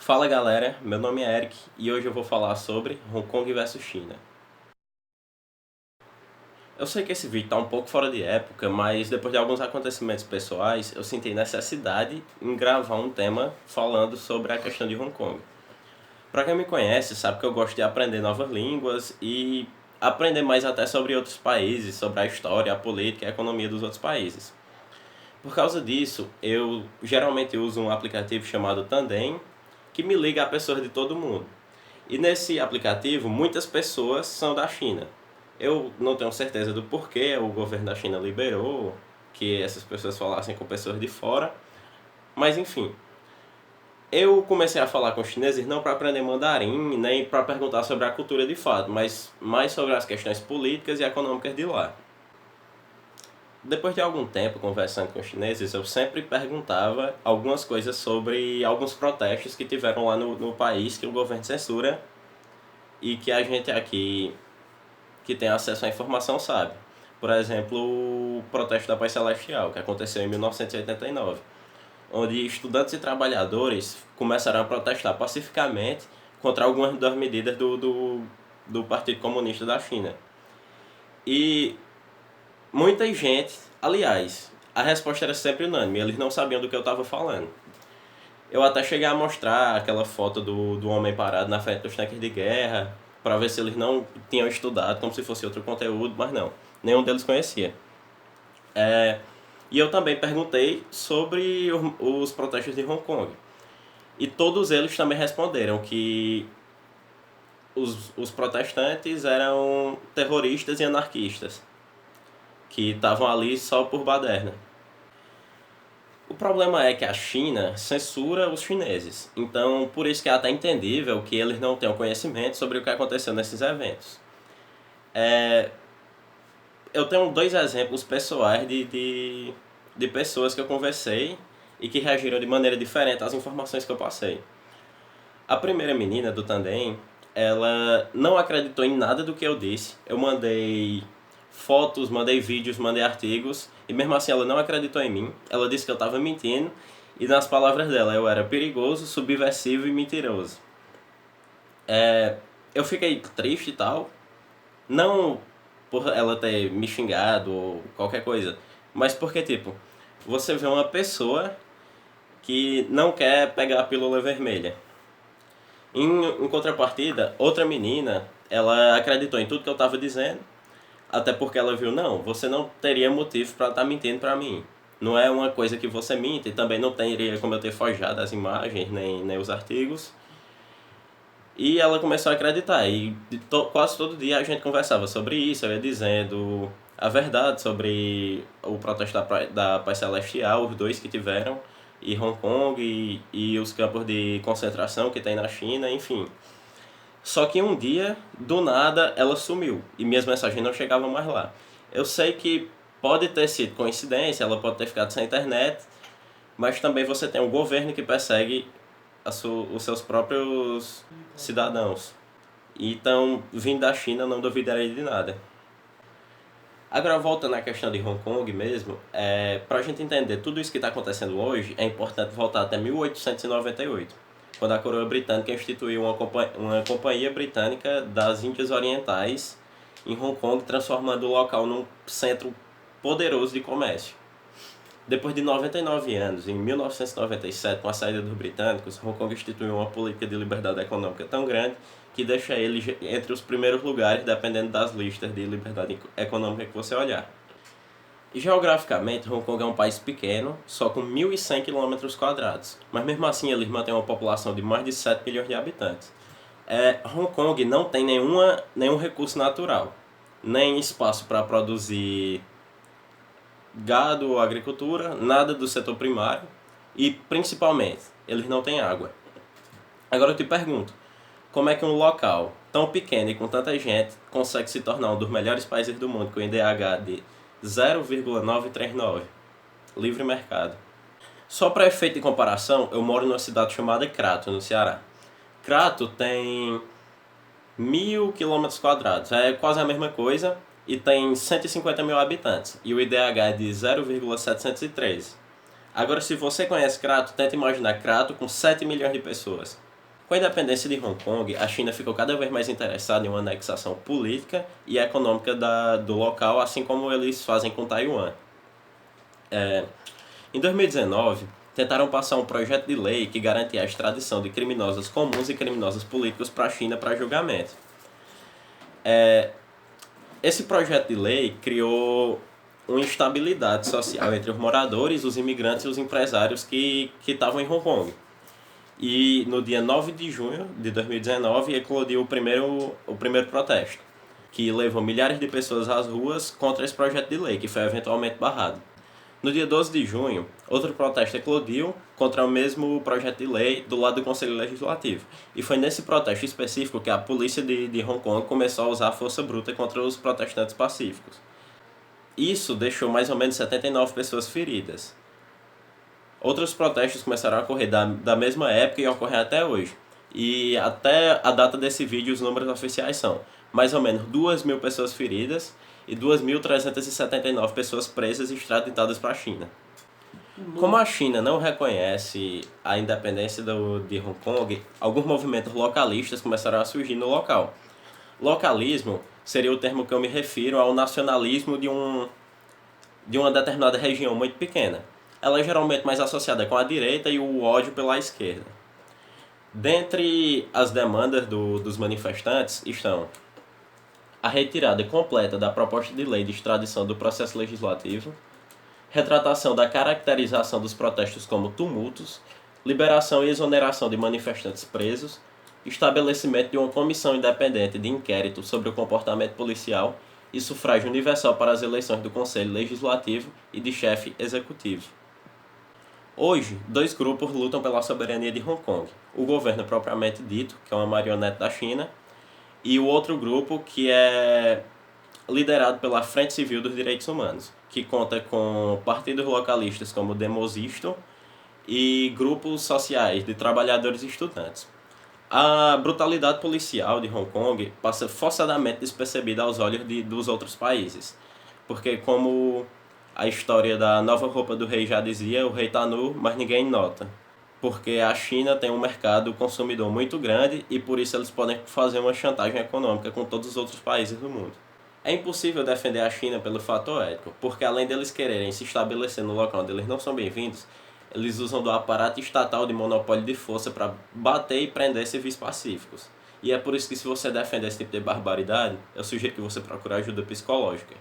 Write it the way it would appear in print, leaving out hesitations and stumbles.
Fala galera, meu nome é Eric e hoje eu vou falar sobre Hong Kong versus China. Eu sei que esse vídeo está um pouco fora de época, mas depois de alguns acontecimentos pessoais, eu senti necessidade em gravar um tema falando sobre a questão de Hong Kong. Para quem me conhece, sabe que eu gosto de aprender novas línguas e aprender mais até sobre outros países, sobre a história, a política e a economia dos outros países. Por causa disso, eu geralmente uso um aplicativo chamado Tandem, que me liga a pessoas de todo mundo. E nesse aplicativo, muitas pessoas são da China. Eu não tenho certeza do porquê o governo da China liberou que essas pessoas falassem com pessoas de fora, mas enfim. Eu comecei a falar com os chineses não para aprender mandarim, nem para perguntar sobre a cultura de fato, mas mais sobre as questões políticas e econômicas de lá. Depois de algum tempo conversando com os chineses, eu sempre perguntava algumas coisas sobre alguns protestos que tiveram lá no país que o governo censura e que a gente aqui que tem acesso à informação sabe. Por exemplo, o protesto da Paz Celestial, que aconteceu em 1989, onde estudantes e trabalhadores começaram a protestar pacificamente contra algumas das medidas do Partido Comunista da China. E muita gente, aliás, a resposta era sempre unânime, eles não sabiam do que eu estava falando. Eu até cheguei a mostrar aquela foto do homem parado na frente dos tanques de guerra, para ver se eles não tinham estudado, como se fosse outro conteúdo, mas não, nenhum deles conhecia. E eu também perguntei sobre os protestos de Hong Kong. E todos eles também responderam que os protestantes eram terroristas e anarquistas, que estavam ali só por baderna. O problema é que a China censura os chineses, então por isso que é até entendível que eles não tenham conhecimento sobre o que aconteceu nesses eventos. Eu tenho dois exemplos pessoais de pessoas que eu conversei e que reagiram de maneira diferente às informações que eu passei. A primeira menina do Tandem, ela não acreditou em nada do que eu disse. Eu mandei fotos, mandei vídeos, mandei artigos e mesmo assim ela não acreditou em mim. Ela disse que eu estava mentindo e nas palavras dela eu era perigoso, subversivo e mentiroso. Eu fiquei triste e tal, não por ela ter me xingado ou qualquer coisa, mas porque tipo, você vê uma pessoa que não quer pegar a pílula vermelha. Em contrapartida, outra menina, ela acreditou em tudo que eu estava dizendo, até porque ela viu, não, você não teria motivo para estar mentindo para mim. Não é uma coisa que você mente, e também não teria como eu ter forjado as imagens, nem os artigos. E ela começou a acreditar, e quase todo dia a gente conversava sobre isso, eu ia dizendo a verdade sobre o protesto da Paz Celestial, os dois que tiveram, e Hong Kong, e os campos de concentração que tem na China, enfim. Só que um dia, do nada, ela sumiu e minhas mensagens não chegavam mais lá. Eu sei que pode ter sido coincidência, ela pode ter ficado sem internet, mas também você tem um governo que persegue os seus próprios cidadãos. Então, vindo da China, não duvidarei de nada. Agora, voltando à questão de Hong Kong mesmo, para a gente entender tudo isso que está acontecendo hoje, é importante voltar até 1898, quando a coroa britânica instituiu uma companhia britânica das Índias Orientais em Hong Kong, transformando o local num centro poderoso de comércio. Depois de 99 anos, em 1997, com a saída dos britânicos, Hong Kong instituiu uma política de liberdade econômica tão grande que deixa ele entre os primeiros lugares, dependendo das listas de liberdade econômica que você olhar. Geograficamente, Hong Kong é um país pequeno, só com 1.100 km², mas mesmo assim eles mantêm uma população de mais de 7 milhões de habitantes. Hong Kong não tem nenhum recurso natural, nem espaço para produzir gado ou agricultura, nada do setor primário e, principalmente, eles não têm água. Agora eu te pergunto, como é que um local tão pequeno e com tanta gente consegue se tornar um dos melhores países do mundo com IDH de 0,939? Livre mercado. Só para efeito de comparação, eu moro numa cidade chamada Crato, no Ceará. Crato tem 1.000 km², é quase a mesma coisa, e tem 150 mil habitantes, e o IDH é de 0,713. Agora, se você conhece Crato, tenta imaginar Crato com 7 milhões de pessoas. Com a independência de Hong Kong, a China ficou cada vez mais interessada em uma anexação política e econômica do local, assim como eles fazem com Taiwan. Em 2019, tentaram passar um projeto de lei que garantia a extradição de criminosos comuns e criminosos políticos para a China para julgamento. Esse projeto de lei criou uma instabilidade social entre os moradores, os imigrantes e os empresários que estavam em Hong Kong. E no dia 9 de junho de 2019 eclodiu o primeiro protesto, que levou milhares de pessoas às ruas contra esse projeto de lei, que foi eventualmente barrado. No dia 12 de junho, outro protesto eclodiu contra o mesmo projeto de lei do lado do Conselho Legislativo. E foi nesse protesto específico que a polícia de Hong Kong começou a usar a força bruta contra os protestantes pacíficos. Isso deixou mais ou menos 79 pessoas feridas. Outros protestos começaram a ocorrer da mesma época e ocorrem até hoje. E até a data desse vídeo os números oficiais são mais ou menos 2.000 pessoas feridas e 2.379 pessoas presas e extraditadas para a China. Como a China não reconhece a independência de Hong Kong, alguns movimentos localistas começaram a surgir no local. Localismo seria o termo que eu me refiro ao nacionalismo de uma determinada região muito pequena. Ela é geralmente mais associada com a direita e o ódio pela esquerda. Dentre as demandas dos manifestantes estão a retirada completa da proposta de lei de extradição do processo legislativo, retratação da caracterização dos protestos como tumultos, liberação e exoneração de manifestantes presos, estabelecimento de uma comissão independente de inquérito sobre o comportamento policial e sufrágio universal para as eleições do Conselho Legislativo e de chefe executivo. Hoje, dois grupos lutam pela soberania de Hong Kong. O governo propriamente dito, que é uma marionete da China, e o outro grupo que é liderado pela Frente Civil dos Direitos Humanos, que conta com partidos localistas como o Demosisto e grupos sociais de trabalhadores e estudantes. A brutalidade policial de Hong Kong passa forçadamente despercebida aos olhos dos outros países, porque como a história da nova roupa do rei já dizia, o rei tá nu, mas ninguém nota. Porque a China tem um mercado consumidor muito grande e por isso eles podem fazer uma chantagem econômica com todos os outros países do mundo. É impossível defender a China pelo fator ético, porque além deles quererem se estabelecer no local onde eles não são bem-vindos, eles usam do aparato estatal de monopólio de força para bater e prender civis pacíficos. E é por isso que se você defende esse tipo de barbaridade, eu sugiro que você procure ajuda psicológica.